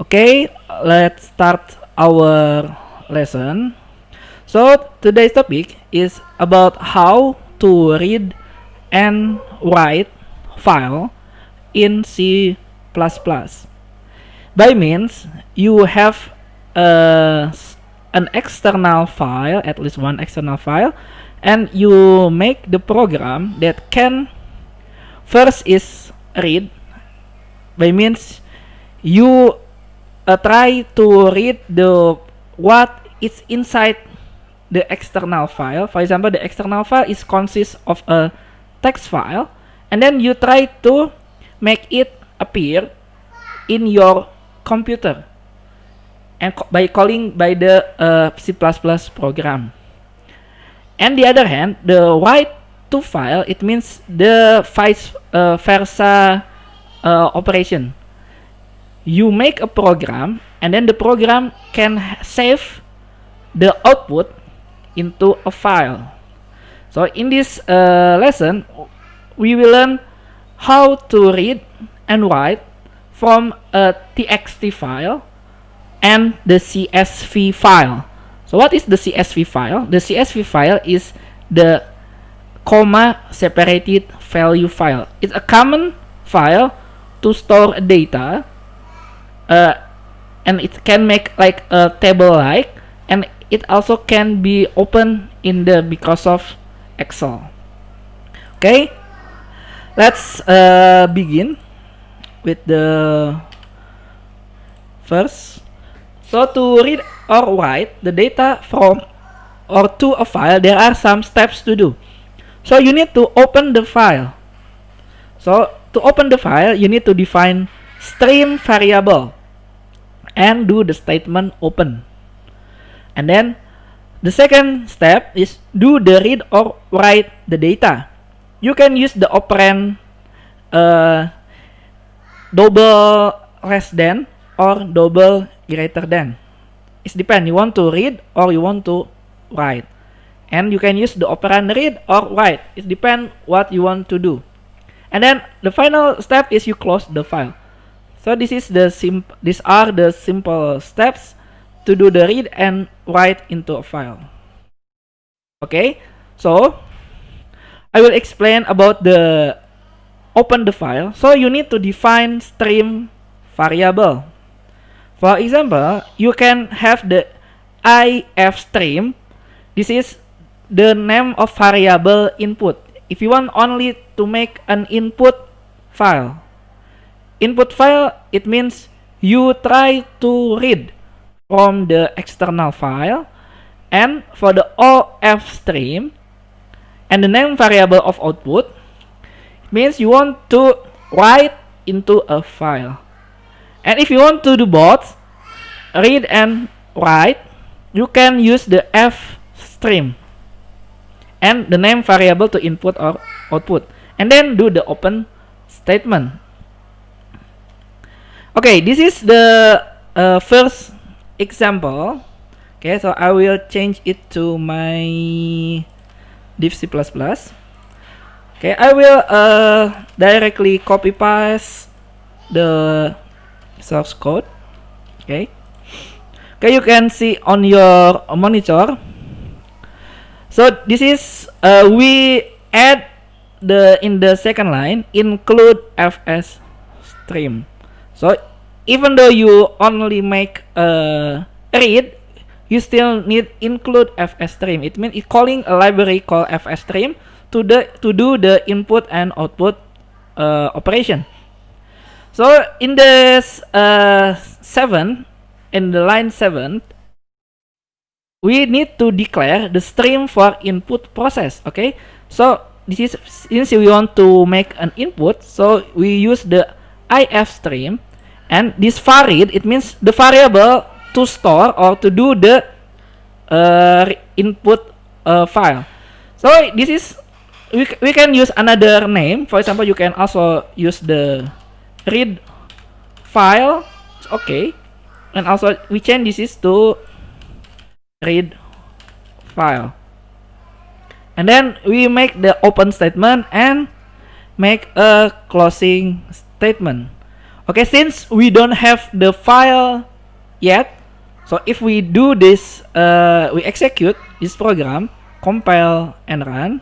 Okay, let's start our lesson. So today's topic is about how to read and write file in C++. By means you have an external file, at least one external file, and you make the program that can first is read. By means you try to read the what is inside the external file. For example, the external file is consists of a text file, and then you try to make it appear in your computer and by calling by the C++ program. And the other hand, the write to file, it means the vice versa operation. You make a program, and then the program can save the output into a file. So in this lesson, we will learn how to read and write from a txt file and the CSV file. So what is the CSV file? The CSV file is the comma separated value file. It's a common file to store data, and it can make like a table like, and it also can be open in the Microsoft Excel. Okay, let's begin with the first. So to read or write the data from or to a file, there are some steps to do. So you need to open the file. So to open the file, you need to define stream variable and do the statement open. And then the second step is do the read or write the data. You can use the operand double less than or double greater than. It depends. You want to read or you want to write. And you can use the operand read or write. It depends what you want to do. And then the final step is you close the file. So these are the simple steps to do the read and write into a file. Okay, so I will explain about the open the file. So you need to define stream variable. For example, you can have the if stream. This is the name of variable input. If you want only to make an input file. Input file, it means you try to read from the external file, and for the OF stream and the name variable of output, it means you want to write into a file. And if you want to do both, read and write, you can use the F stream and the name variable to input or output, and then do the open statement. Okay, this is the first example. Okay, so I will change it to my div C++. Okay, I will directly copy paste the source code. Okay, you can see on your monitor. So this is we add in the second line include fs stream. So even though you only make a read, you still need include fs stream. It means it's calling a library called fs stream to do the input and output operation. So in the line 7, we need to declare the stream for input process. Okay, so this is since we want to make an input, so we use the if stream, and this varied, it means the variable to store or to do the input file. So this is we can use another name. For example, you can also use the read file. Okay, and also we change this to read file, and then we make the open statement and make a closing statement. Okay, since we don't have the file yet, so if we do this, we execute this program, compile and run.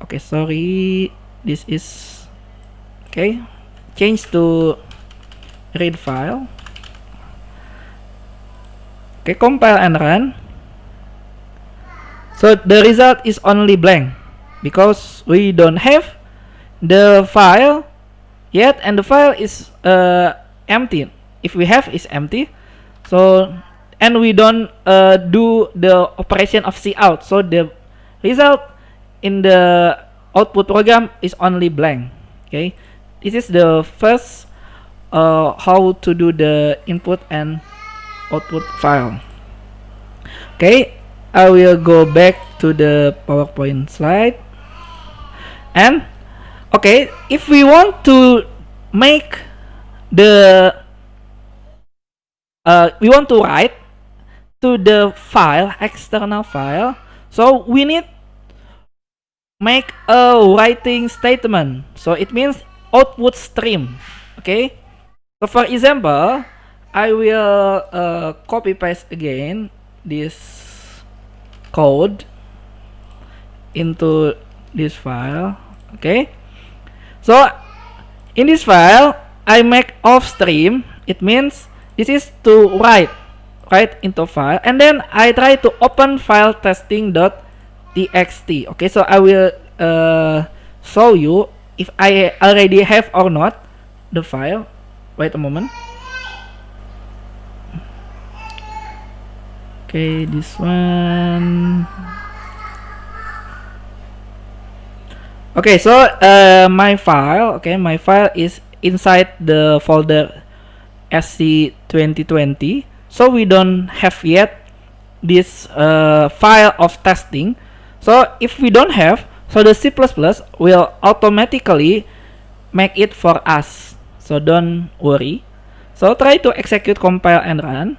Okay, sorry, this is okay. Change to read file. Okay, compile and run. So the result is only blank because we don't have the file yet, and the file is empty. If we have, is empty. So and we don't do the operation of cout. So the result in the output program is only blank. Okay, this is the first how to do the input and output file. Okay, I will go back to the PowerPoint slide. And okay, if we want to make the we want to write to the file, external file, so we need make a writing statement. So it means output stream. Okay, so for example, I will copy paste again this code into this file. Okay, so in this file I make off stream. It means this is to write into file, and then I try to open file testing.txt. Okay, so I will show you if I already have or not the file. Wait a moment. Okay, this one. Okay, so my file is inside the folder SC2020. So we don't have yet this file of testing. So if we don't have, so the C++ will automatically make it for us. So don't worry. So try to execute, compile and run.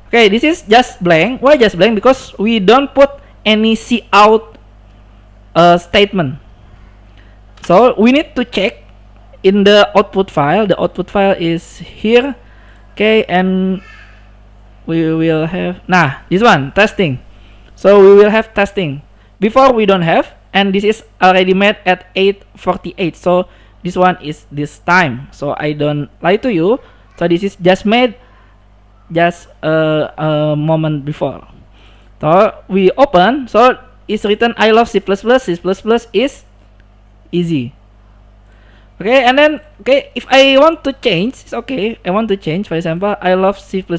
Okay, this is just blank. Why just blank? Because we don't put any cout statement. So we need to check in the output file. The output file is here. Okay, and we will have this one, testing. So we will have testing. Before we don't have, and this is already made at 8:48. So this one is this time. So I don't lie to you. So this is just made just a moment before. So we open. So it's written I love C++. C++ is easy. Okay, and then okay, if I want to change, it's okay. I want to change, for example, I love C++. C++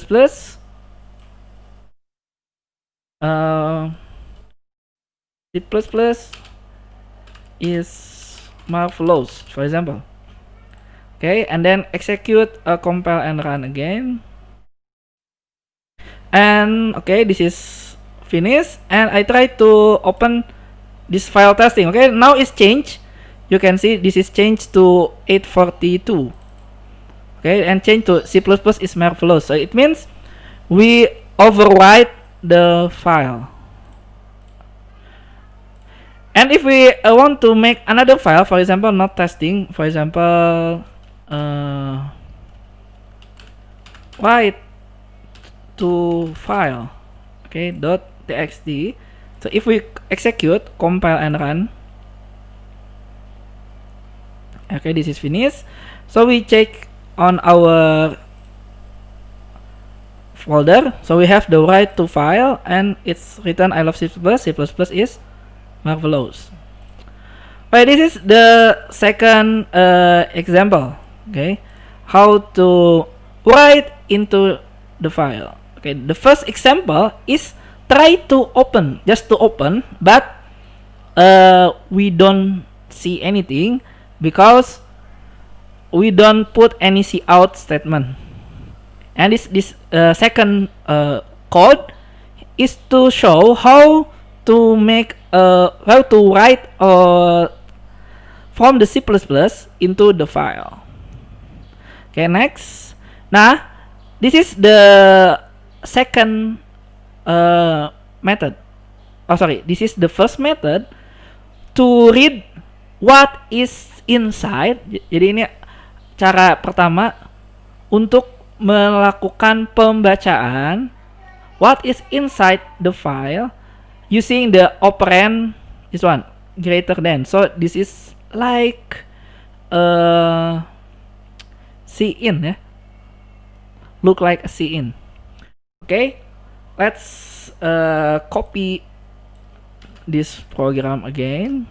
is marvelous, for example. Okay, and then execute, compile and run again. And okay, this is finished, and I try to open this file testing. Okay, now it's changed. You can see this is changed to 8:42. Okay, and change to C++ is marvelous. So it means we overwrite the file. And if we want to make another file, for example, not testing, for example, write to file, okay, .txt. So if we execute, compile and run, okay, this is finished. So we check on our folder. So we have the write to file, and it's written I love C++. C++ is marvelous. Okay, this is the second example. Okay, how to write into the file. Okay, the first example is try to open, just to open, but we don't see anything because we don't put any cout statement. And this second code is to show how to make how to write from the C++ into the file. Okay, next. Now this is the second method. Oh, sorry, this is the first method to read what is inside. Jadi ini cara pertama untuk melakukan pembacaan. What is inside the file using the operand this one greater than. So this is like cin ya, look like a cin. Okay, let's copy this program again.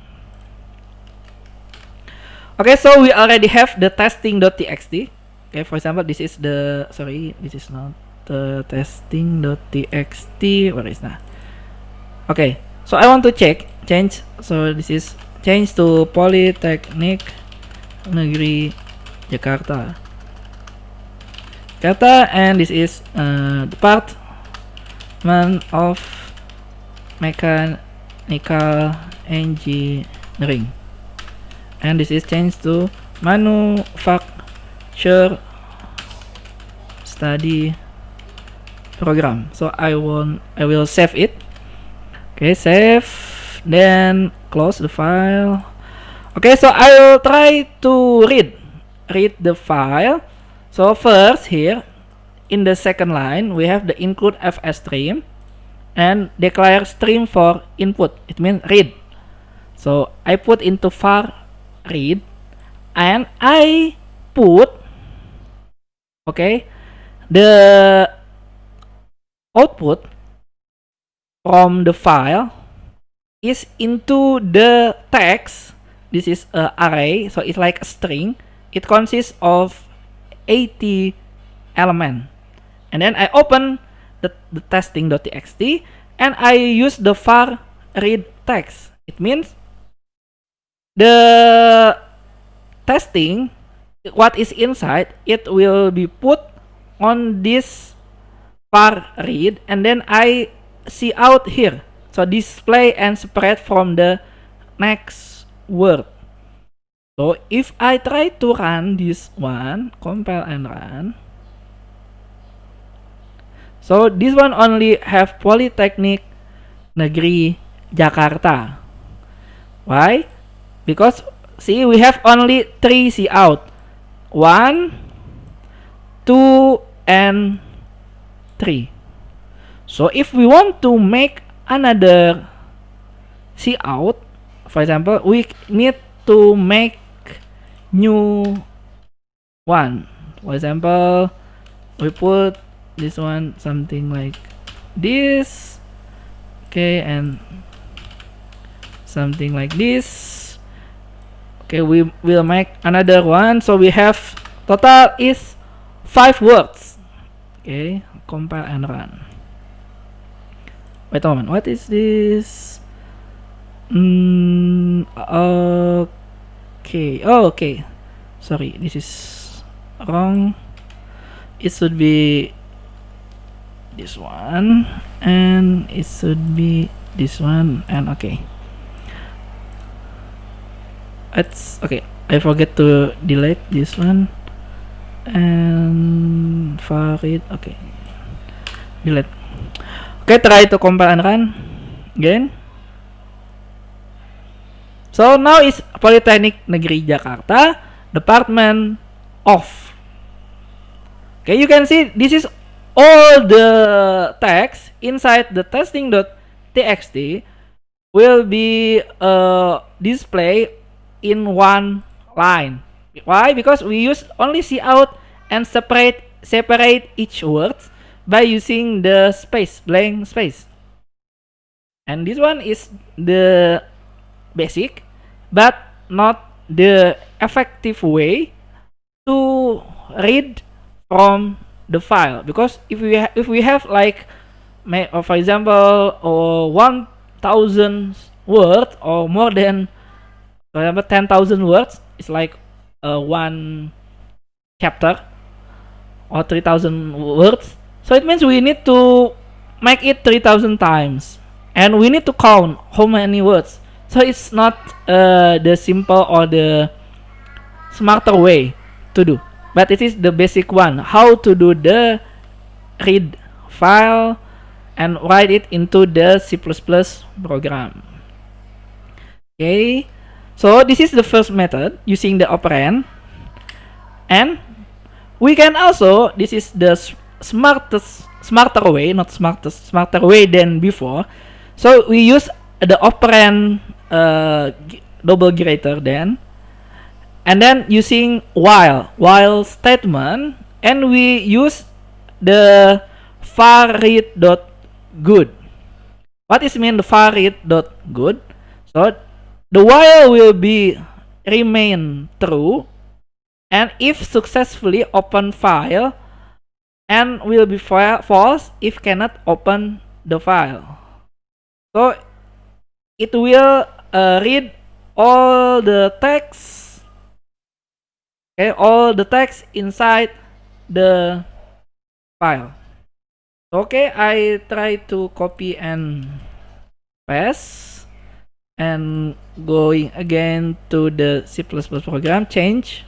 Okay, so we already have the testing.txt. Okay, for example, this is the, sorry, this is not the testing.txt. Where is that? Okay, so I want to change. So this is change to Politeknik Negeri Jakarta. And this is Department of Mechanical Engineering. And this is changed to Manufacture Study Program. So I will save it. Okay, save, then close the file. Okay, so I will try to read the file. So first here in the second line we have the include fs stream and declare stream for input. It means read. So I put into var read and I put, okay, the output from the file is into the text. This is an array, so it's like a string. It consists of 80 elements. And then I open the testing.txt and I use the var read text. It means the testing, what is inside, it will be put on this var read, and then I see out here. So display and separate from the next word. So if I try to run this one, compile and run. So this one only have Politeknik Negeri Jakarta. Why? Because see, we have only 3 cout. 1, 2, and 3. So if we want to make another cout, for example, we need to make new one. For example, we put this one something like this, okay, and something like this. Okay, we will make another one. So we have total is 5 words. Okay, compile and run. Wait a moment, what is this? Okay, oh, okay, sorry, this is wrong. It should be this one, and it should be this one, and okay. It's okay, I forget to delete this one and farid. Okay, delete. Okay, try to compile and run again. So now is Politeknik Negeri Jakarta, Department of. Okay, you can see this is all the text inside the testing.txt will be displayed in one line. Why? Because we use only cout and separate each word by using the space, blank space. And this one is the basic, but not the effective way to read from the file. Because if we have like, for example, 1,000 words or more than, for example, 10,000 words, it's like one chapter, or 3,000 words. So it means we need to make it 3,000 times, and we need to count how many words. So it's not the simple or the smarter way to do, but it is the basic one, how to do the read file and write it into the C++ program. Okay, So this is the first method using the operand, and we can also, this is the smarter way, not smarter way than before. So we use the operand double greater than, and then using while statement, and we use the var read dot good. What is mean the var read dot good? So the while will be remain true, and if successfully open file, and will be false if cannot open the file. So it will read all the text, okay, all the text inside the file. Okay, I try to copy and paste, and going again to the C++ program, change.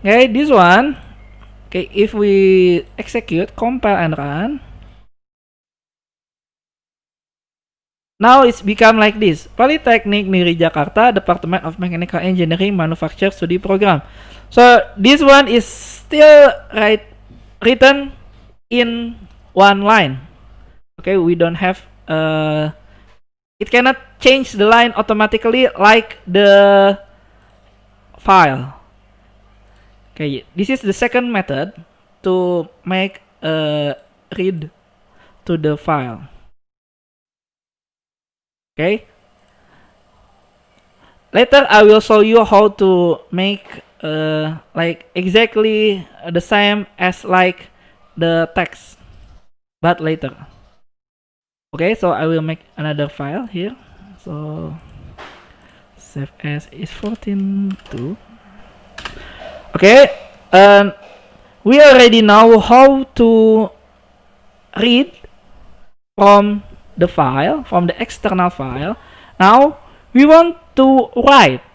Okay, this one. Okay, if we execute, compile and run, now it's become like this. Polytechnic Negeri Jakarta, Department of Mechanical Engineering, Manufacture Studi Program. So this one is still written in one line. Okay, we don't have it cannot change the line automatically like the file. Okay, this is the second method to make a read to the file. Okay, later I will show you how to make like exactly the same as like the text, but later. Okay, so I will make another file here. So save as is 14.2. Okay, we already know how to read from the file, from the external file. Now we want to write.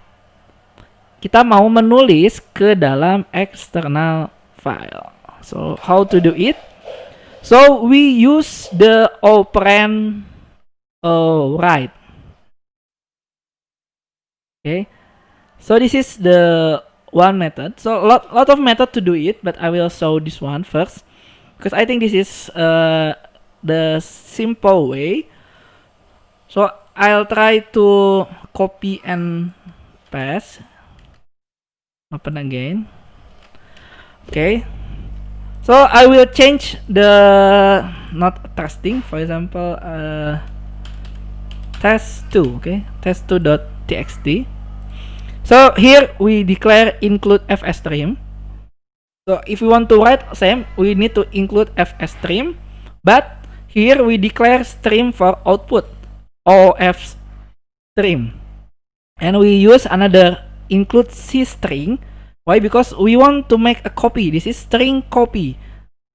Kita mau menulis ke dalam external file. So how to do it? So we use the operand write. Okay, so this is the one method. So lot of method to do it, but I will show this one first because I think this is the simple way. So I'll try to copy and paste. Open again. Okay, so I will change the not testing, for example, test2. Okay, test2.txt. So here we declare include fstream. So if we want to write same, we need to include fstream, but here we declare stream for output, of stream, and we use another include cstring. Why? Because we want to make a copy. This is string copy.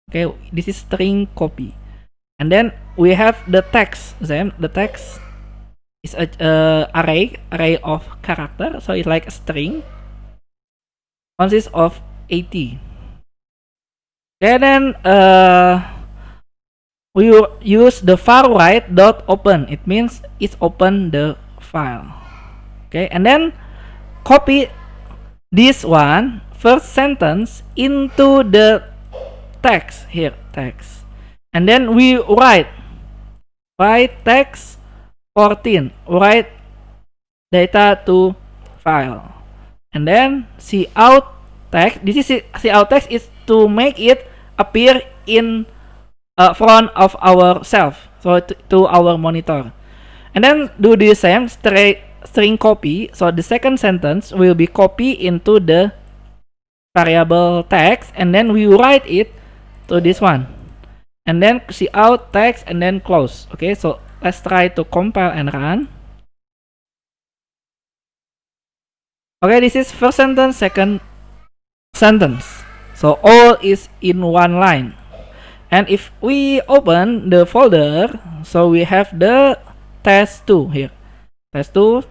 Okay, this is string copy, and then we have the text. The text is a array of character, so it's like a string, consists of 80. Okay, then we will use the var write dot open. It means it's open the file. Okay, and then copy this one first sentence into the text here, text, and then we write text 14, write data to file, and then cout text. This is cout text is to make it appear in front of ourselves, so to our monitor, and then do the same string copy. So the second sentence will be copied into the variable text, and then we write it to this one, and then cout text, and then close. Okay, so let's try to compile and run. Okay, this is first sentence, second sentence, so all is in one line. And if we open the folder, so we have the test2 here, test2,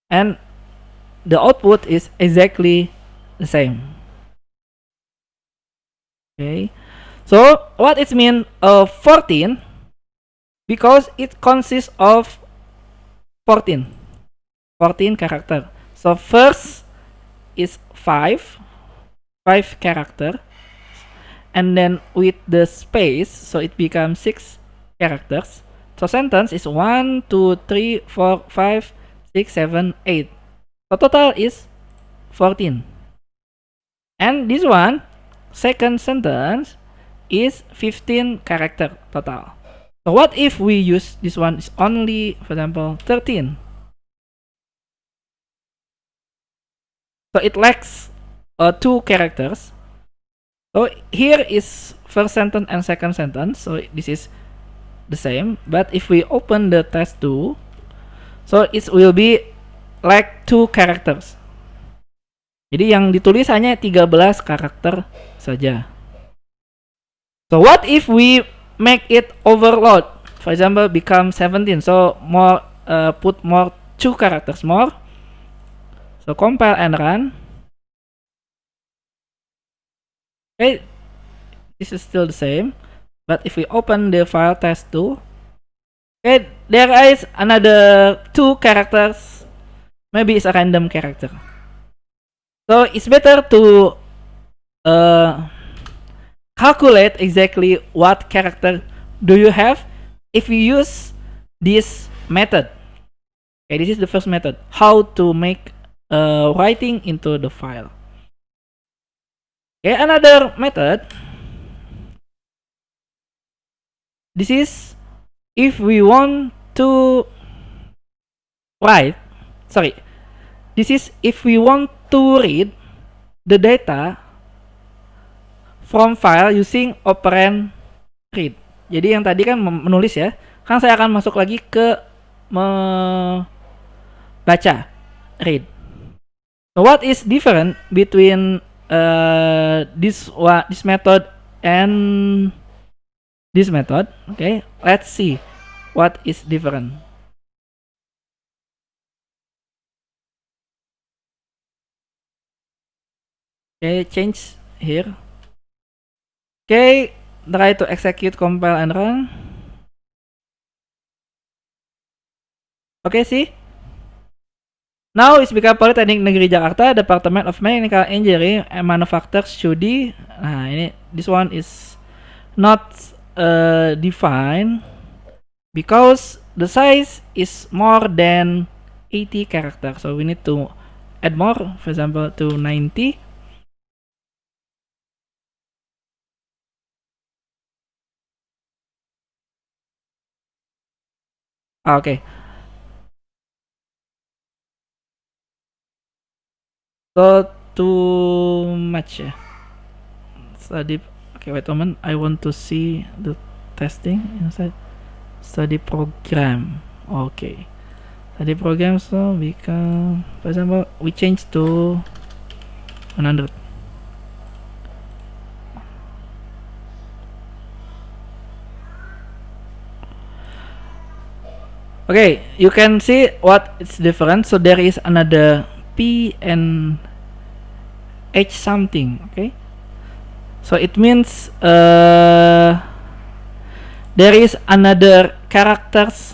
and the output is exactly the same. Okay, so what it mean 14? Because it consists of 14. 14 character. So first is 5 character, and then with the space, so it becomes 6 characters. So sentence is 1, 2, 3, 4, 5, 6, 7, 8. So total is 14. And this one, second sentence, is 15 character total. So what if we use this one is only, for example, 13? So it lacks 2 characters. So here is first sentence and second sentence. So this is the same. But if we open the test2, so it will be like 2 characters. Jadi yang ditulis hanya 13 karakter saja. So what if we make it overload? For example, become 17. So more, put more 2 characters more. So compile and run. Okay, this is still the same. But if we open the file test2, okay, there is another 2 characters. Maybe it's a random character. So it's better to calculate exactly what character do you have if you use this method. Okay, this is the first method. How to make writing into the file. Okay, another method. This is if we want to write. Sorry. This is if we want to read the data from file using operand read. Jadi yang tadi kan menulis ya. Kan saya akan masuk lagi ke baca, read. So what is different between this method and this method? Okay, let's see what is different. Okay, change here. Okay, try to execute, compile and run. Okay, see? Now it's become Politeknik Negeri Jakarta, Department of Mechanical Engineering and Manufacture Studi. Nah, ini this one is not defined because the size is more than 80 characters. So we need to add more, for example, to 90. Okay. So too much ya. Study. Okay, wait a moment. I want to see the testing inside study program. Okay. Study program, so become, for example, we change to 100. Okay, you can see what is different. So there is another P and H something. Okay, so it means there is another characters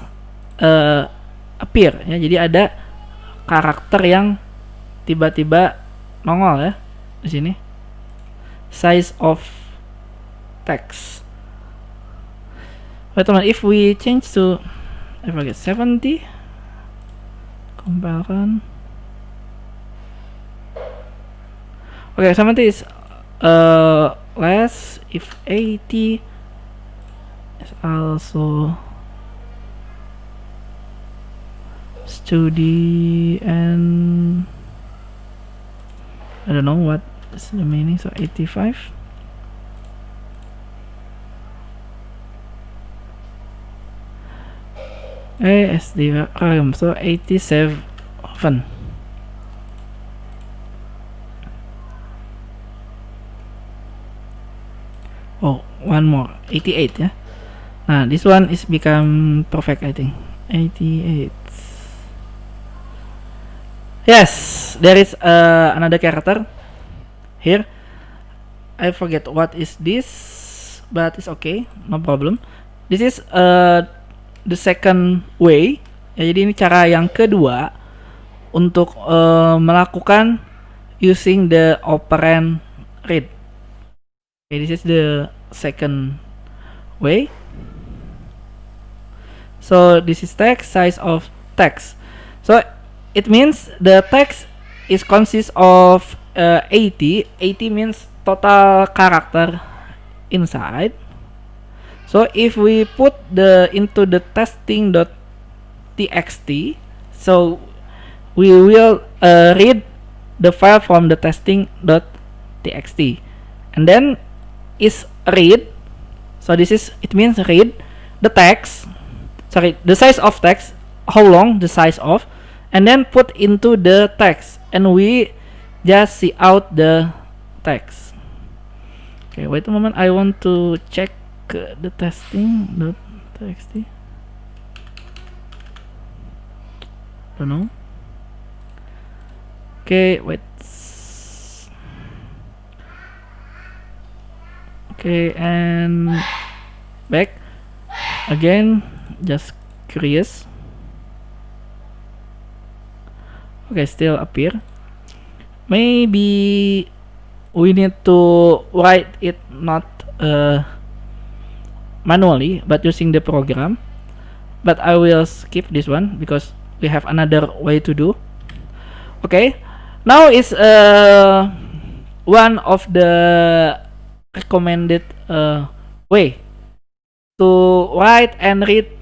appear ya. Jadi ada karakter yang tiba-tiba nongol ya di sini. Size of text. Wait a minute, if we change to, I forget, 70, compile run. Okay, 70 is less. If 80 is also studi and I don't know what is the meaning. So 85. SD RAM, so 87. Oh, one more, 88 ya. Nah, this one is become perfect, I think. 88. Yes, there is another character here. I forget what is this, but it's okay, no problem. This is the second way ya, jadi ini cara yang kedua untuk melakukan using the operand read. Okay, this is the second way. So this is text, size of text. So it means the text is consists of 80. 80 means total character inside. So if we put into the testing.txt, so we will read the file from the testing.txt, and then is read. So it means read the text, the size of text, how long the size of, and then put into the text, and we just see out the text. Okay, wait a moment, I want to check the testing.txt. Don't know. Okay, wait. Okay, and back again, just curious. Okay, still appear. Maybe we need to write it not manually but using the program, but I will skip this one because we have another way to do. Okay, now is one of the recommended way to write and read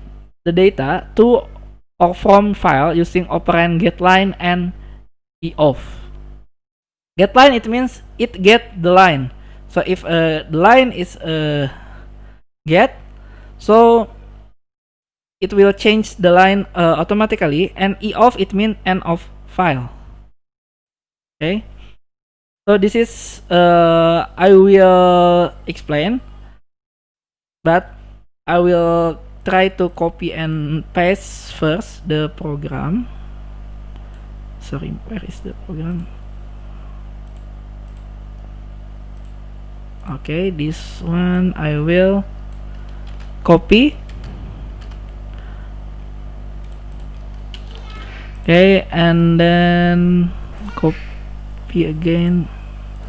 the data to or from file using operand getLine and eof. GetLine, it means it get the line. So if the line is get, so it will change the line automatically, and eof, it means end of file. Okay, so this is I will explain, but I will try to copy and paste first the program. Sorry, where is the program? Okay, this one I will copy. Okay, and then copy again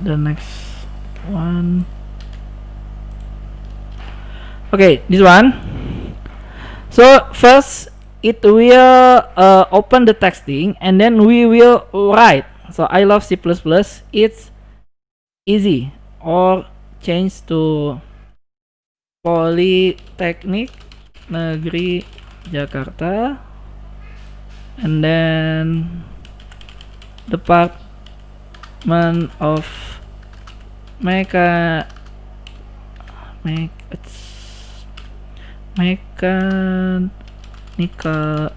the next one. Okay, this one. So first it will open the texting, and then we will write. So I love C++, it's easy, or change to Politeknik Negeri Jakarta, and then Department of Mechanical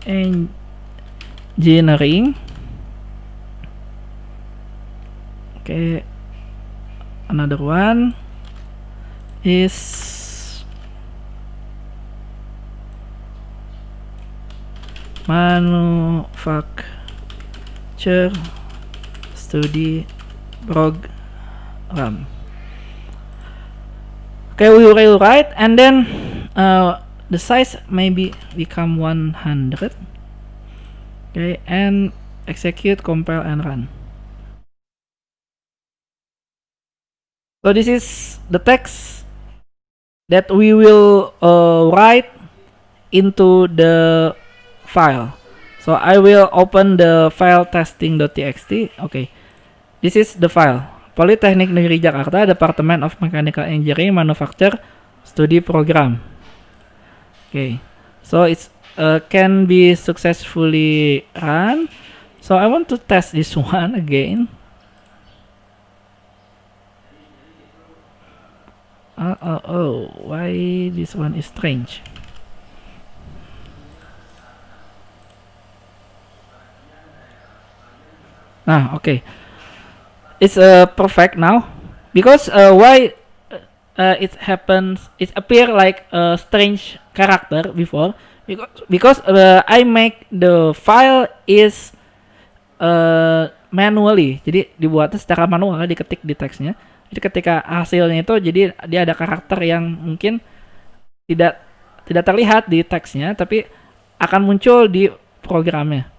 Engineering. Okay, another one is Manufacture Study Program. Okay, we will write, and then the size maybe become 100. Okay, and execute, compile, and run. So this is the text that we will write into the file. So I will open the file testing.txt. Okay, this is the file. Politeknik Negeri Jakarta, Department of Mechanical Engineering, Manufacture Study Program. Okay, so it's can be successfully run. So I want to test this one again. Oh, why this one is strange? Okay, it's perfect now, because why it happens, it appear like a strange character before, because I make the file is manually, jadi dibuatnya secara manual, diketik di teksnya. Jadi ketika hasilnya itu, jadi dia ada karakter yang mungkin tidak terlihat di teksnya, tapi akan muncul di programnya.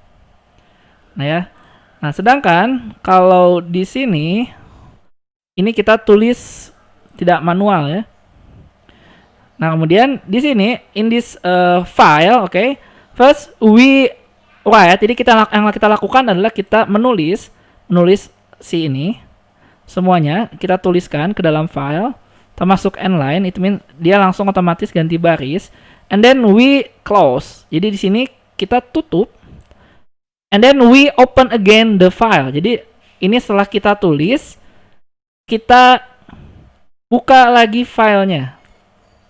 Nah ya, Nah, sedangkan kalau di sini ini kita tulis tidak manual ya. Nah, kemudian di sini in this file, okay, first we write. Jadi yang kita lakukan adalah kita menulis si ini semuanya kita tuliskan ke dalam file, termasuk endline. Itu mean dia langsung otomatis ganti baris. And then we close. Jadi di sini kita tutup. And then we open again the file. Jadi ini setelah kita tulis, kita buka lagi filenya.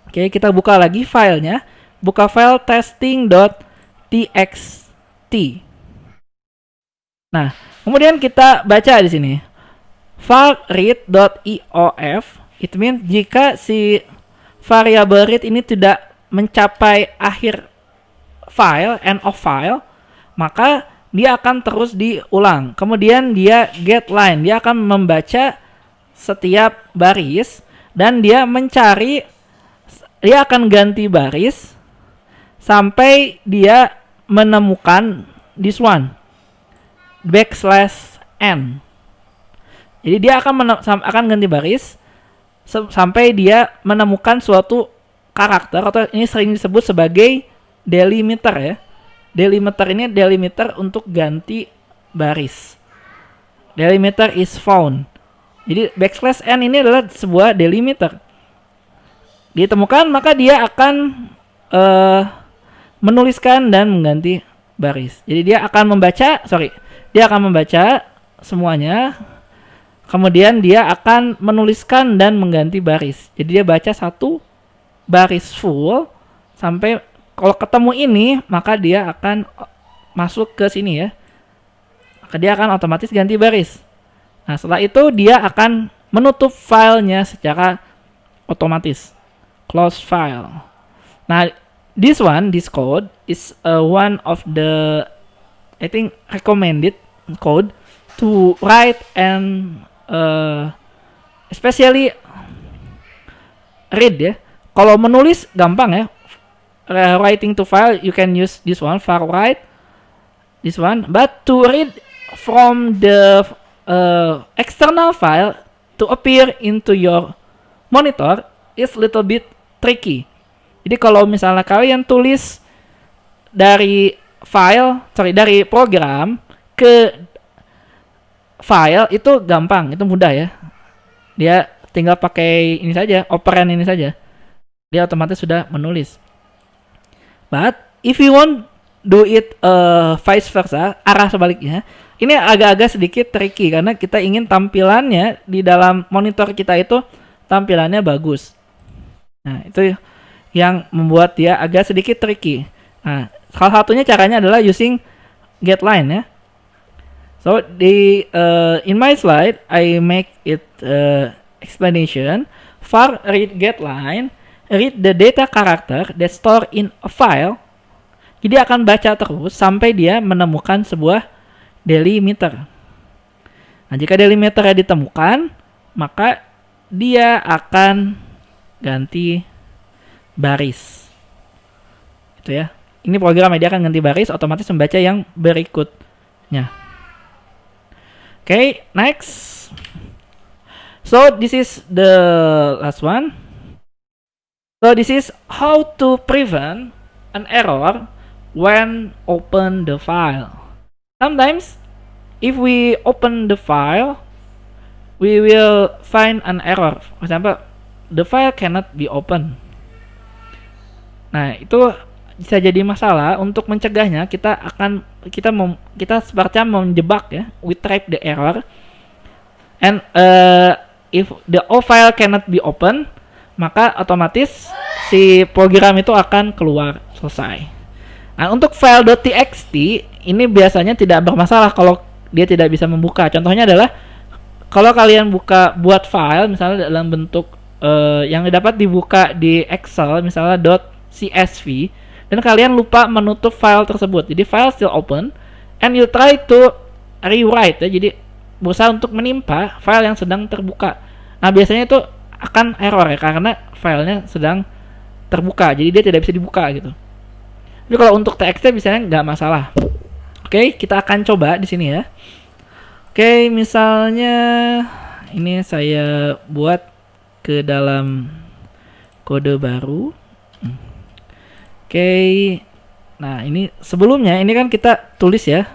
Oke, kita buka lagi filenya. Buka file testing.txt. Nah, kemudian kita baca di sini. Var read.iof. It means jika si variabel read ini tidak mencapai akhir file, end of file, maka dia akan terus diulang. Kemudian dia get line, dia akan membaca setiap baris dan dia mencari, dia akan ganti baris sampai dia menemukan this one \n. Jadi dia akan ganti baris sampai dia menemukan suatu karakter, atau ini sering disebut sebagai delimiter ya. Delimiter ini delimiter untuk ganti baris. Delimiter is found. Jadi \n ini adalah sebuah delimiter. Ditemukan, maka dia akan menuliskan dan mengganti baris. Jadi dia akan membaca semuanya. Kemudian dia akan menuliskan dan mengganti baris. Jadi dia baca satu baris full sampai kalau ketemu ini, maka dia akan masuk ke sini ya. Maka dia akan otomatis ganti baris. Nah, setelah itu dia akan menutup filenya secara otomatis. Close file. Nah, this code is one of the, I think, recommended code to write and especially read ya. Kalau menulis gampang ya. Writing to file, you can use this one, var write, this one. But to read from the external file to appear into your monitor is little bit tricky. Jadi kalau misalnya kalian tulis dari dari program ke file itu gampang, itu mudah ya. Dia tinggal pakai ini saja, operan ini saja. Dia otomatis sudah menulis. But if you want do it vice versa, arah sebaliknya, ini agak-agak sedikit tricky karena kita ingin tampilannya di dalam monitor kita itu tampilannya bagus. Nah, itu yang membuat dia agak sedikit tricky. Nah, salah satunya caranya adalah using getLine ya. So in my slide I make it explanation. var read getLine, read the data character that store in a file. Jadi akan baca terus sampai dia menemukan sebuah delimiter. Nah, jika delimiternya ditemukan, maka dia akan ganti baris. Itu ya. Ini programnya, dia akan ganti baris, otomatis membaca yang berikutnya. Okay, next. So this is the last one. So this is how to prevent an error when open the file. Sometimes if we open the file, we will find an error. For example, the file cannot be open. Nah, itu bisa jadi masalah. Untuk mencegahnya, kita sepertinya menjebak ya. We trap the error. And if the file cannot be open, maka otomatis si program itu akan keluar, selesai. Nah, untuk file.txt ini biasanya tidak bermasalah kalau dia tidak bisa membuka. Contohnya adalah kalau kalian buat file misalnya dalam bentuk yang dapat dibuka di Excel, misalnya .csv, dan kalian lupa menutup file tersebut. Jadi file still open and you try to rewrite ya. Jadi berusaha untuk menimpa file yang sedang terbuka. Nah, biasanya itu akan error ya, karena filenya sedang terbuka, jadi dia tidak bisa dibuka gitu. Jadi kalau untuk TXT biasanya nggak masalah. Oke, kita akan coba di sini ya. Oke, misalnya ini saya buat ke dalam kode baru. Oke, nah ini sebelumnya ini kan kita tulis ya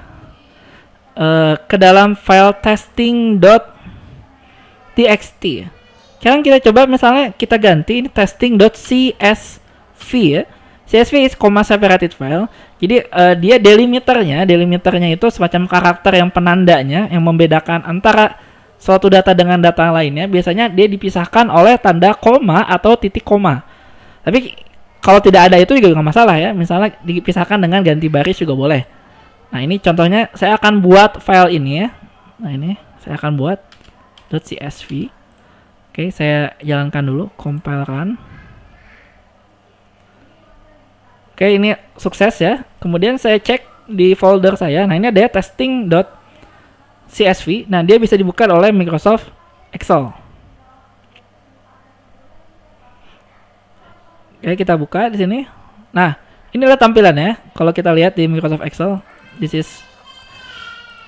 ke dalam file testing.txt. Sekarang kita coba misalnya kita ganti ini testing.csv ya. CSV is comma separated file. Jadi dia delimiternya itu semacam karakter yang penandanya yang membedakan antara suatu data dengan data lainnya. Biasanya dia dipisahkan oleh tanda koma atau titik koma. Tapi kalau tidak ada itu juga nggak masalah ya. Misalnya dipisahkan dengan ganti baris juga boleh. Nah ini contohnya saya akan buat file ini ya. Nah ini saya akan buat .csv. Oke, saya jalankan dulu, compile run. Oke, ini sukses ya. Kemudian saya cek di folder saya. Nah, ini ada testing.csv. Nah, dia bisa dibuka oleh Microsoft Excel. Oke, kita buka di sini. Nah, inilah tampilannya. Kalau kita lihat di Microsoft Excel, this is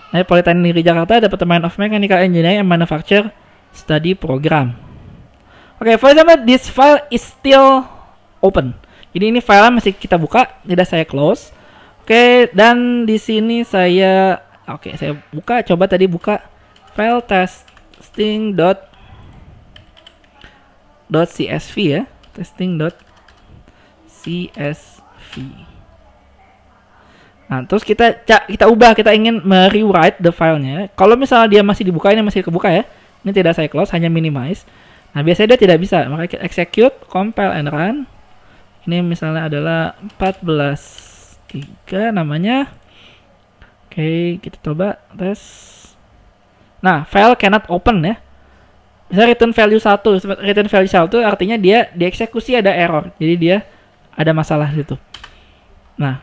Politeknik Negeri Jakarta, Department of Mechanical Engineering and Manufacture Study Program. Oke, for example, this file is still open. Jadi ini file masih kita buka, tidak saya close. Oke, dan di sini saya saya buka, coba tadi buka file testing.csv ya, testing.csv. Nah, terus kita ubah, kita ingin merewrite the filenya. Kalau misalnya dia masih dibuka, ini masih kebuka ya. Ini tidak saya close, hanya minimize. Nah, biasanya dia tidak bisa. Maka kita execute, compile and run. Ini misalnya adalah 14.3 namanya. Oke, kita coba tes. Nah, file cannot open ya. Misalnya return value 1. Return value 1 artinya dia dieksekusi ada error. Jadi dia ada masalah situ. Nah,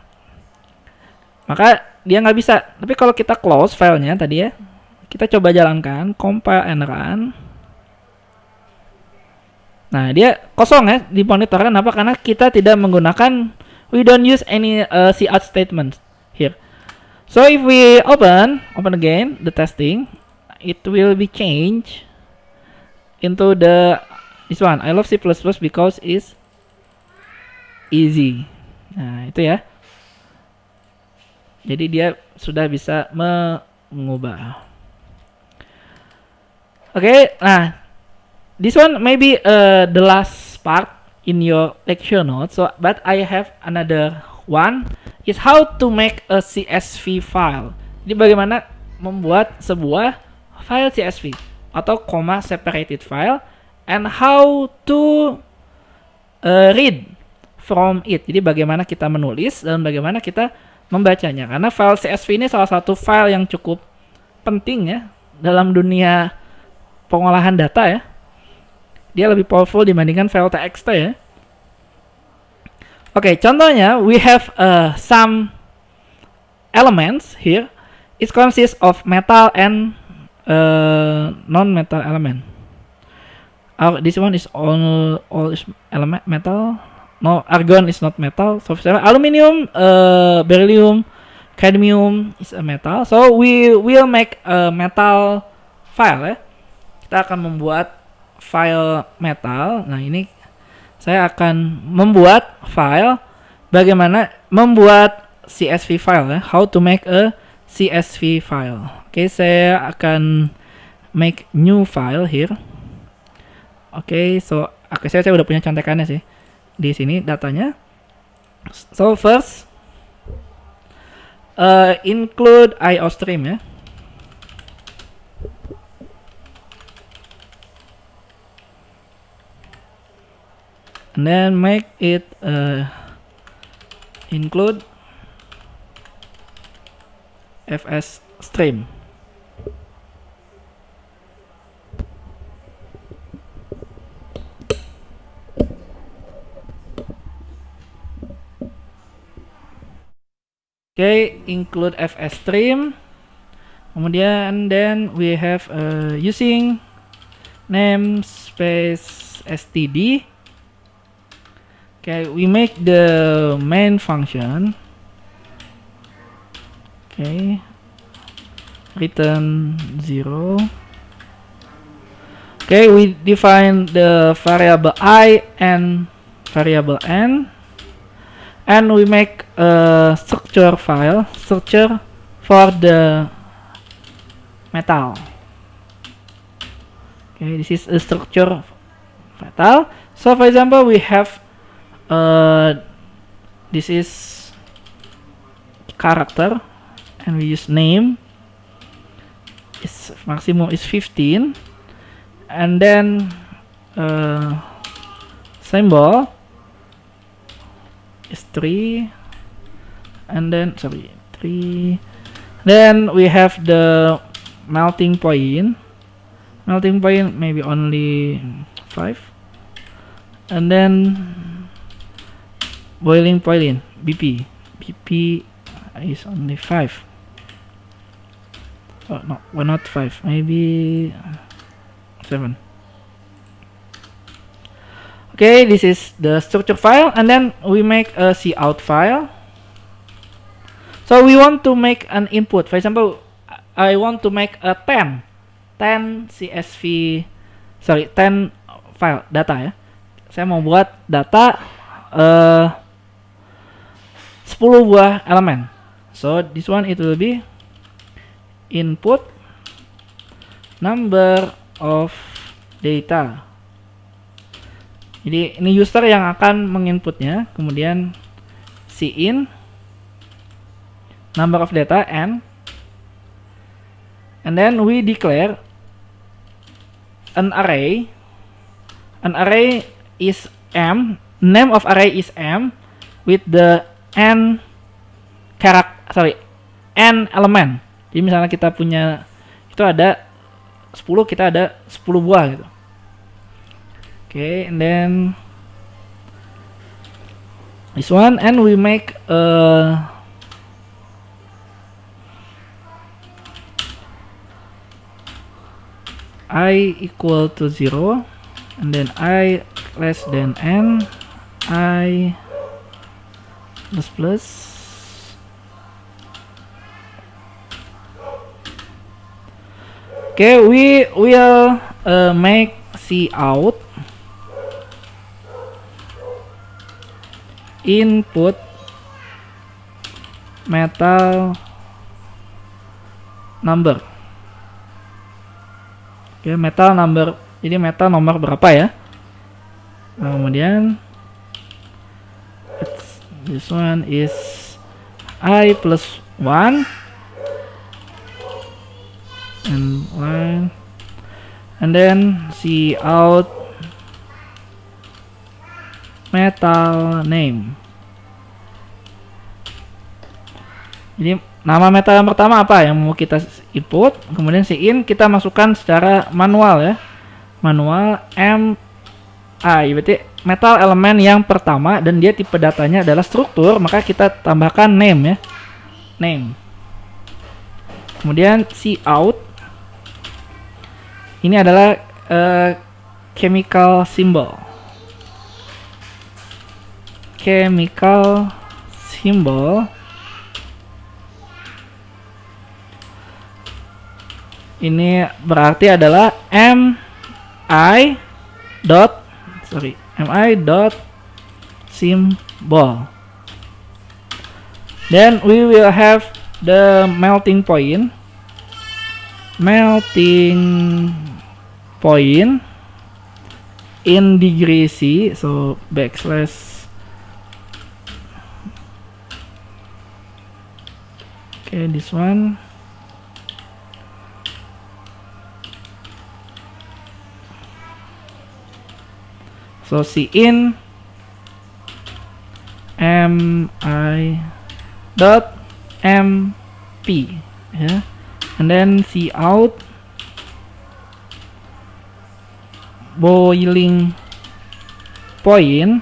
maka dia nggak bisa. Tapi kalau kita close filenya tadi ya, kita coba jalankan, compile and run. Nah, dia kosong ya di monitor. Kenapa? Karena kita tidak menggunakan, we don't use any cout statement here. So if we open again the testing, it will be changed into this one. I love C++ because it's easy. Nah, itu ya. Jadi dia sudah bisa mengubah. Oke, nah this one maybe the last part in your lecture notes. So, but I have another one is how to make a CSV file. Jadi bagaimana membuat sebuah file CSV atau comma separated file and how to read from it. Jadi bagaimana kita menulis dan bagaimana kita membacanya. Karena file CSV ini salah satu file yang cukup penting ya dalam dunia pengolahan data ya. Dia lebih powerful dibandingkan file TXT ya. Oke, contohnya we have some elements here. It consists of metal and non-metal element. This one is all is element metal. No, argon is not metal. So aluminium, beryllium, cadmium is a metal. So we will make a metal file ya. Kita akan membuat file metal. Nah, ini saya akan membuat file bagaimana membuat CSV file ya. How to make a CSV file. Oke, saya akan make new file here. Oke, so saya udah punya contekannya sih. Di sini datanya. So first include IOStream ya. And then make it include FS stream. Okay, include FS stream. Kemudian then we have using namespace std. Okay, we make the main function. Okay, return 0. Okay, we define the variable I and variable n, and we make a structure file, structure for the metal. Okay, this is a structure metal. So for example, we have this is character, and we use name. Its maximum is 15, and then symbol is 3, and then 3. Then we have the melting point. Melting point maybe only 5, and then boiling point BP is only 5. Oh no, why not 5? Maybe 7. Okay, this is the structure file, and then we make a cout file. So we want to make an input. For example, I want to make a 10 CSV, 10 file data ya. Saya mau buat data 10 buah elemen. So this one it will be input number of data. Jadi ini user yang akan menginputnya, kemudian cin number of data n, and then we declare an array. An array is m, name of array is m with the n element. Jadi misalnya kita punya itu ada 10, kita ada 10 buah gitu. Okay, and then this one, and we make I equal to 0, and then I less than n, I plus. Okay, we will make cout input metal number. Oke, metal number. Jadi metal nomor berapa ya? Nah, kemudian this one is I plus 1 and 1, and then cout metal name. Jadi nama metal yang pertama apa yang mau kita input, kemudian cin kita masukkan secara manual ya, manual mi, berarti metal elemen yang pertama dan dia tipe datanya adalah struktur, maka kita tambahkan name ya, name. Kemudian cout ini adalah chemical symbol. Chemical symbol ini berarti adalah mi dot symbol. Then we will have the melting point. In degree C, so backslash. Okay, this one. So cin mi dot mp ya, and then cout boiling point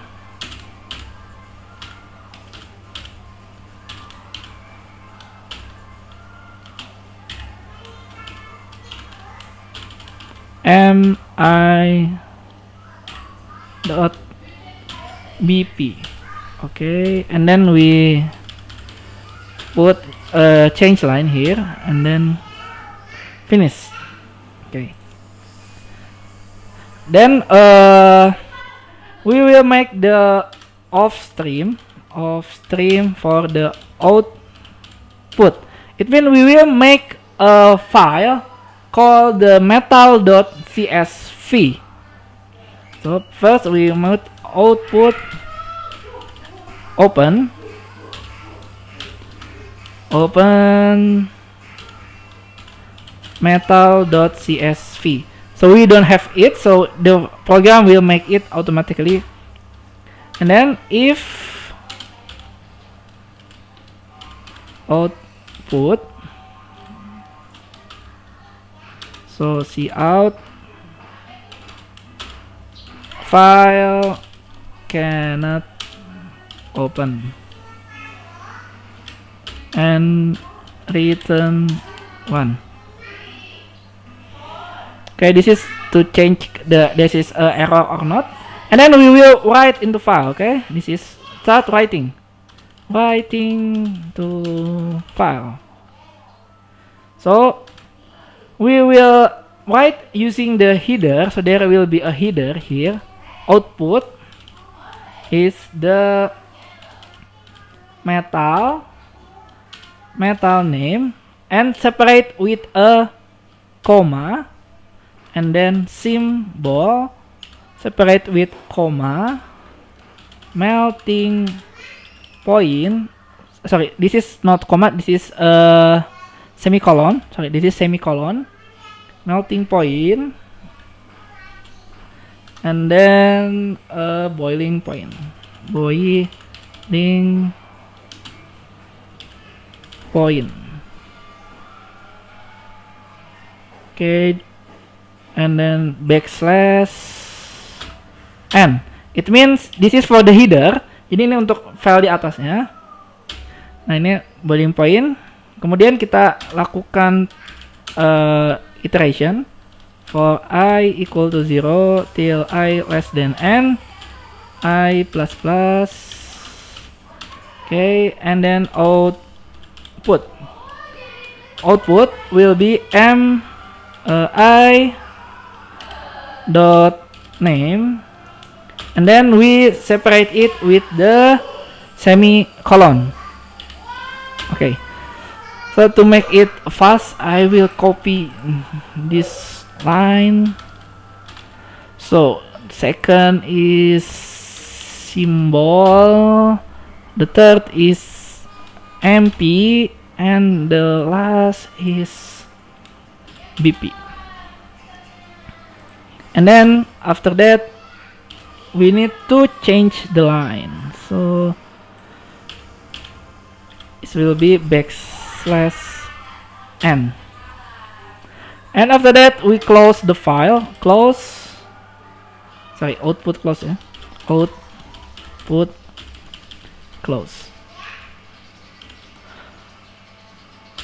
mi dot bp. Okay, and then we put a change line here, and then Finish. Okay. Then we will make the off stream for the output. It means we will make a file called the metal.csv. So first we mode output open metal.csv. So we don't have it, so the program will make it automatically. And then if output, so cout file cannot open and return 1. Okay, this is to change this is error or not. And then we will write in the file. Okay, this is start writing to file. So we will write using the header. So there will be a header here. Output is the metal name and separate with a comma, and then symbol separate with comma, melting point. Sorry, this is not comma, this is a semicolon. Sorry, this is semicolon, melting point, and then a boiling point. Boiling point. Okay, and then backslash n. It means this is for the header. Jadi ini untuk file di atasnya. Nah, ini boiling point. Kemudian kita lakukan iteration for I equal to 0 till I less than n, I plus plus. Okay, and then output will be I dot name, and then we separate it with the semicolon. Okay, so to make it fast, I will copy this line. So second is symbol, the third is MP, and the last is BP. And then after that we need to change the line, so it will be backslash n. And after that we close the file, output close, yeah, output close.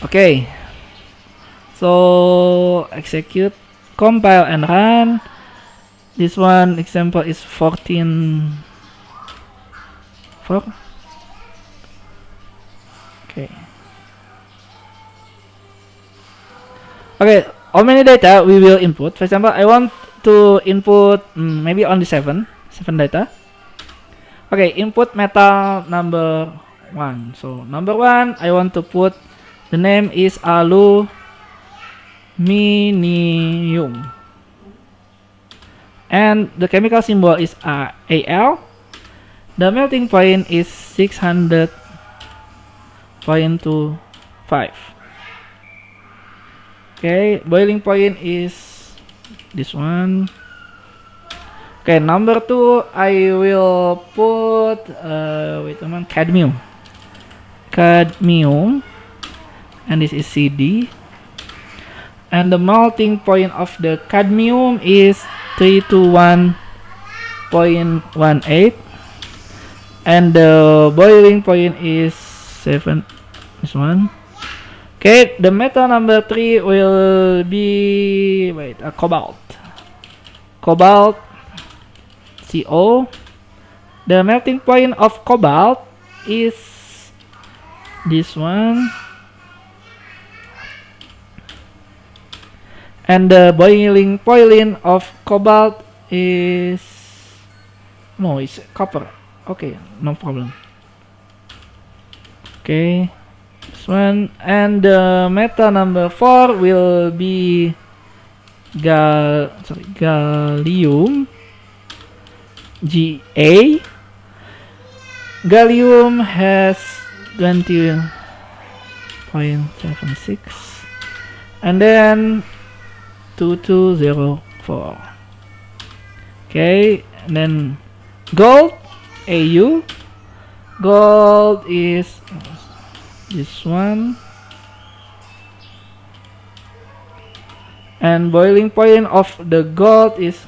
Okay, so execute, compile and run. This one example is 14.4. Okay. Okay, how many data we will input? For example, I want to input maybe only 7 data. Okay, input metal number 1. So number 1, I want to put the name is aluminium, and the chemical symbol is Al. The melting point is 600.25. Okay, boiling point is this one. Okay, number 2, I will put cadmium, and this is CD, and the melting point of the cadmium is 321.18, and the boiling point is 7. This one. Okay, the metal number 3 will be cobalt, CO. The melting point of cobalt is this one. And the boiling point of cobalt is no, it's copper. Okay, no problem. Okay, this one. And the metal number 4 will be gallium Ga. Gallium has 20.76, and then 2204. Okay, and then gold Au. Gold is this one, and boiling point of the gold is,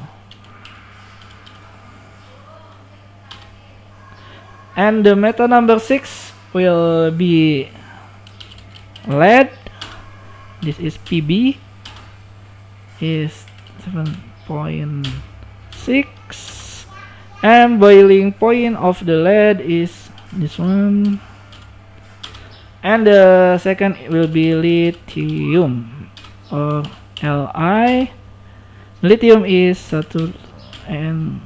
and the metal number 6 will be lead. This is Pb, is 7.6, and boiling point of the lead is this one, and the second will be lithium or Li. Lithium is 1, and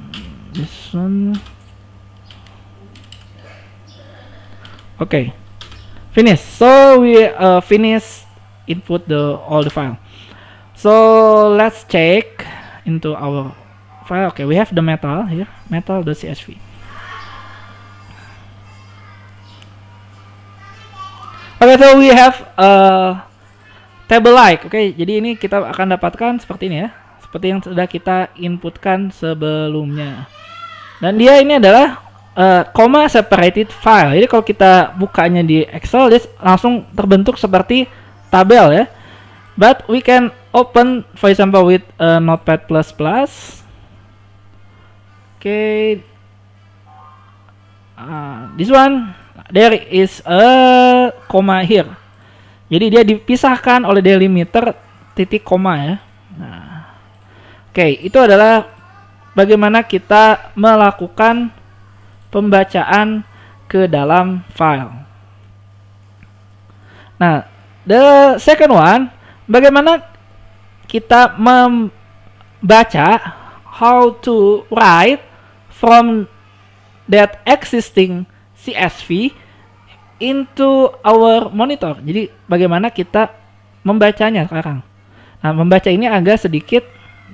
this one. Okay, finish. So we finish input all the file. So let's check into our file. Okay, we have the metal here, metal.csv. Okay, so we have table like. Oke, jadi ini kita akan dapatkan seperti ini ya, seperti yang sudah kita inputkan sebelumnya. Dan dia ini adalah comma separated file. Jadi kalau kita bukanya di Excel, dia langsung terbentuk seperti tabel ya. But we can open, for example, with Notepad++. Okay, this one. There is a comma here. Jadi dia dipisahkan oleh delimiter titik koma ya. Nah, oke, itu adalah bagaimana kita melakukan pembacaan ke dalam file. Nah, the second one, bagaimana kita membaca, how to write from that existing CSV into our monitor. Jadi bagaimana kita membacanya sekarang. Nah, membaca ini agak sedikit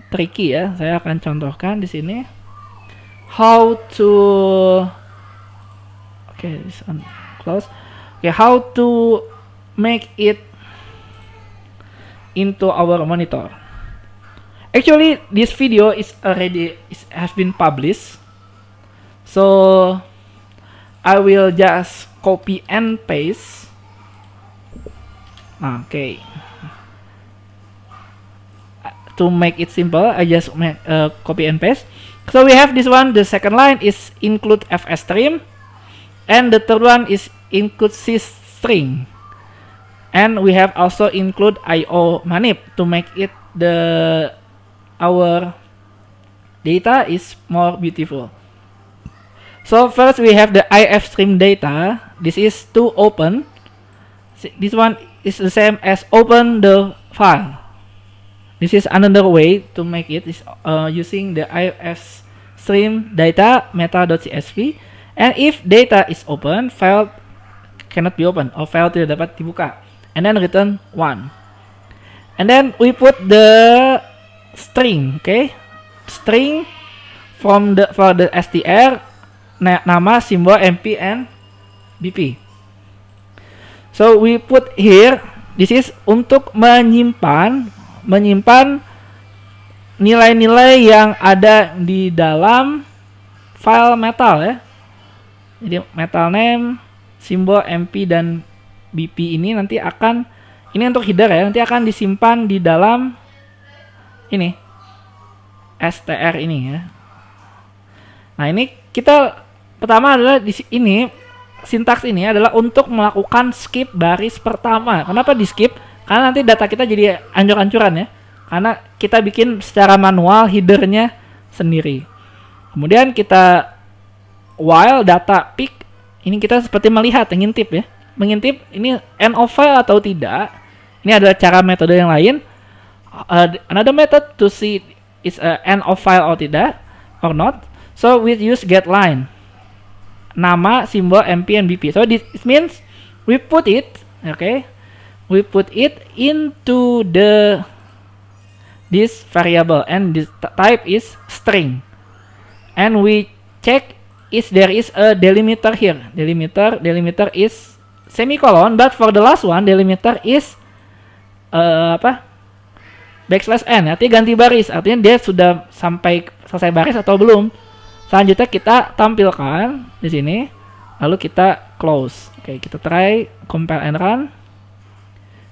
tricky ya. Saya akan contohkan di sini. How to this one close. How to make it into our monitor. Actually, this video has been published. So I will just copy and paste. Okay. To make it simple, I just make copy and paste. So we have this one. The second line is include fs stream, and the third one is include sys_string, and we have also include io manip to make it our data is more beautiful. So first we have the ifstream data. This is to open. This one is the same as open the file. This is another way to make it, is using the ifstream data meta.csv. And if data is open, file cannot be opened, or file tidak dapat dibuka. And then return 1. And then we put the string, okay? String for the str, nama, simbol, MP, and BP. So we put here, this is untuk menyimpan nilai-nilai yang ada di dalam file metal ya. Jadi metal name, simbol, MP, dan BP ini nanti akan, ini untuk header ya, nanti akan disimpan di dalam ini str ini ya. Nah, ini kita pertama adalah di ini, sintaks ini adalah untuk melakukan skip baris pertama. Kenapa di skip? Karena nanti data kita jadi ancur-ancuran ya. Karena kita bikin secara manual headernya sendiri. Kemudian kita while data pick, ini kita seperti melihat, mengintip ya. Mengintip ini end of file atau tidak. Ini adalah cara metode yang lain. Another method to see is end of file or tidak or not. So we use getLine. Nama, simbol, MP, and BP. So this means we put it, okay? We put it into this variable, and this type is string. And we check if there is a delimiter here. Delimiter is semicolon, but for the last one delimiter is backslash n, artinya ganti baris, artinya dia sudah sampai selesai baris atau belum. Selanjutnya kita tampilkan di sini, lalu kita close. Oke, kita try compile and run.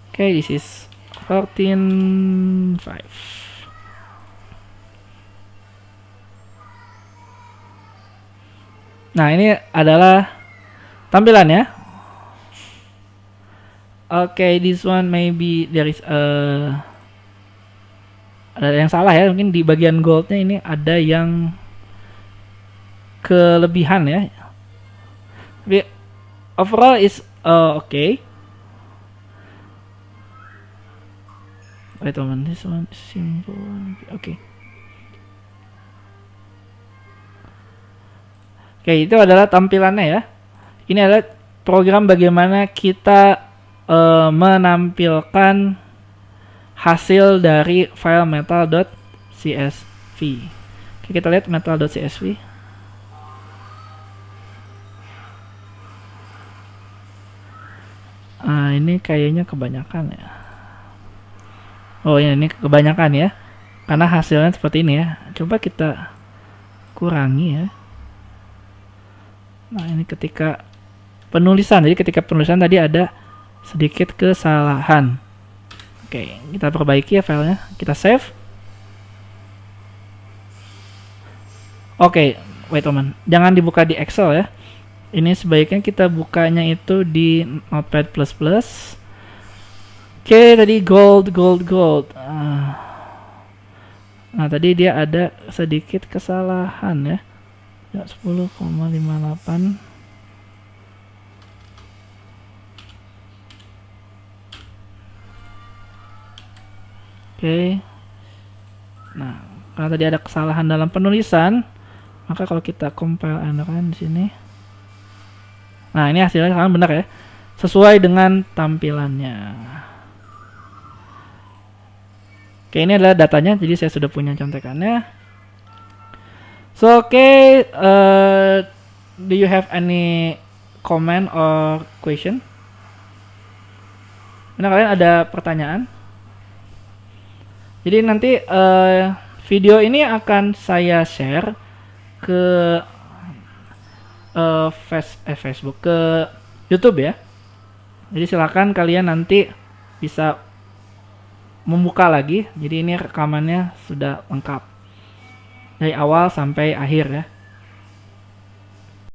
Oke, this is 14.5. Nah, ini adalah tampilannya. Oke, this one maybe there is ada yang salah ya, mungkin di bagian goldnya ini ada yang kelebihan ya. Tapi overall is okay. Wait a minute, this one is simple. Okay. Oke, itu adalah tampilannya ya. Ini adalah program bagaimana kita menampilkan hasil dari file metal.csv. Oke, kita lihat metal.csv. Ini kayaknya kebanyakan ya. Oh ya, ini kebanyakan ya. Karena hasilnya seperti ini ya. Coba kita kurangi ya. Nah, ini ketika penulisan. Jadi ketika penulisan tadi ada sedikit kesalahan. Oke, kita perbaiki ya filenya. Kita save. Oke, wait teman. Jangan dibuka di Excel ya. Ini sebaiknya kita bukanya itu di Notepad++. Oke, tadi gold. Nah, tadi dia ada sedikit kesalahan ya. 10,58. Oke. Nah, karena tadi ada kesalahan dalam penulisan, maka kalau kita compile and run di sini. Nah, ini hasilnya sekarang benar ya. Sesuai dengan tampilannya. Oke, ini adalah datanya, jadi saya sudah punya contekannya. So, do you have any comment or question? Nah, kalian ada pertanyaan? Jadi nanti video ini akan saya share ke Facebook, ke YouTube ya. Jadi silakan kalian nanti bisa membuka lagi. Jadi ini rekamannya sudah lengkap dari awal sampai akhir ya.